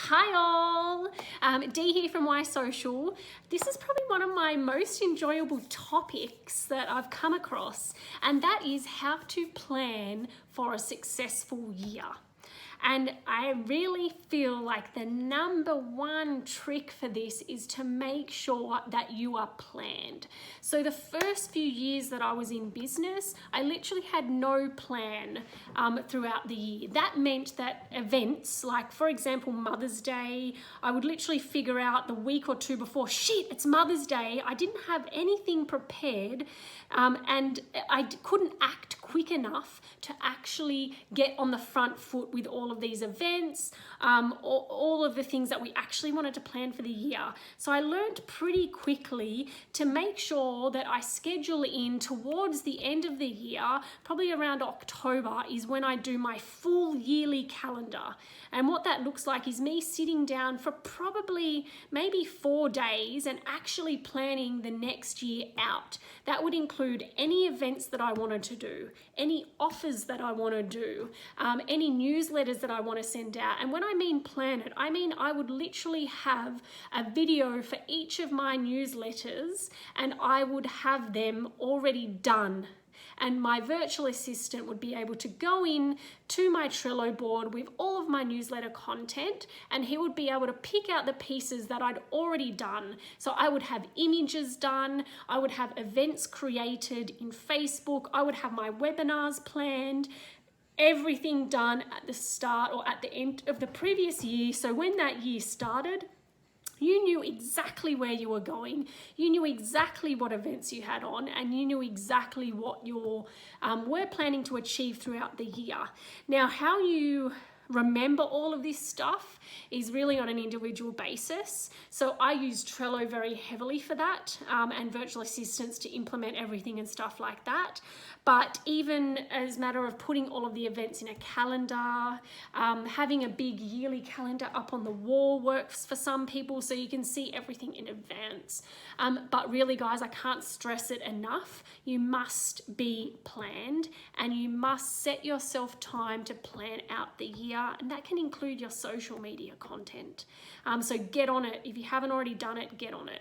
Hi all, Dee here from whysocial. This is probably one of my most enjoyable topics that I've come across, and that is how to plan for a successful year. And I really feel like the number one trick for this is to make sure that you are planned. So the first few years that I was in business, I literally had no plan throughout the year. That meant that events like, for example, Mother's Day, I would literally figure out the week or two before, shit, it's Mother's Day. I didn't have anything prepared and I couldn't act quick enough to actually get on the front foot with all of these events, all of the things that we actually wanted to plan for the year. So I learned pretty quickly to make sure that I schedule in towards the end of the year, probably around October is when I do my full yearly calendar. And what that looks like is me sitting down for probably maybe 4 days and actually planning the next year out. That would include any events that I wanted to do, any offers that I want to do, any newsletters that I want to send out. And when I mean plan it, I mean I would literally have a video for each of my newsletters and I would have them already done. And my virtual assistant would be able to go in to my Trello board with all of my newsletter content, and he would be able to pick out the pieces that I'd already done. So I would have images done, I would have events created in Facebook, I would have my webinars planned, everything done at the start or at the end of the previous year. So when that year started, you knew exactly where you were going, you knew exactly what events you had on, and you knew exactly what you were planning to achieve throughout the year. Now, how you remember all of this stuff is really on an individual basis. So I use Trello very heavily for that, and virtual assistants to implement everything and stuff like that. But even as a matter of putting all of the events in a calendar, having a big yearly calendar up on the wall works for some people so you can see everything in advance. But really, guys, I can't stress it enough. You must be planned and you must set yourself time to plan out the year, and that can include your social media content. So get on it. If you haven't already done it, get on it.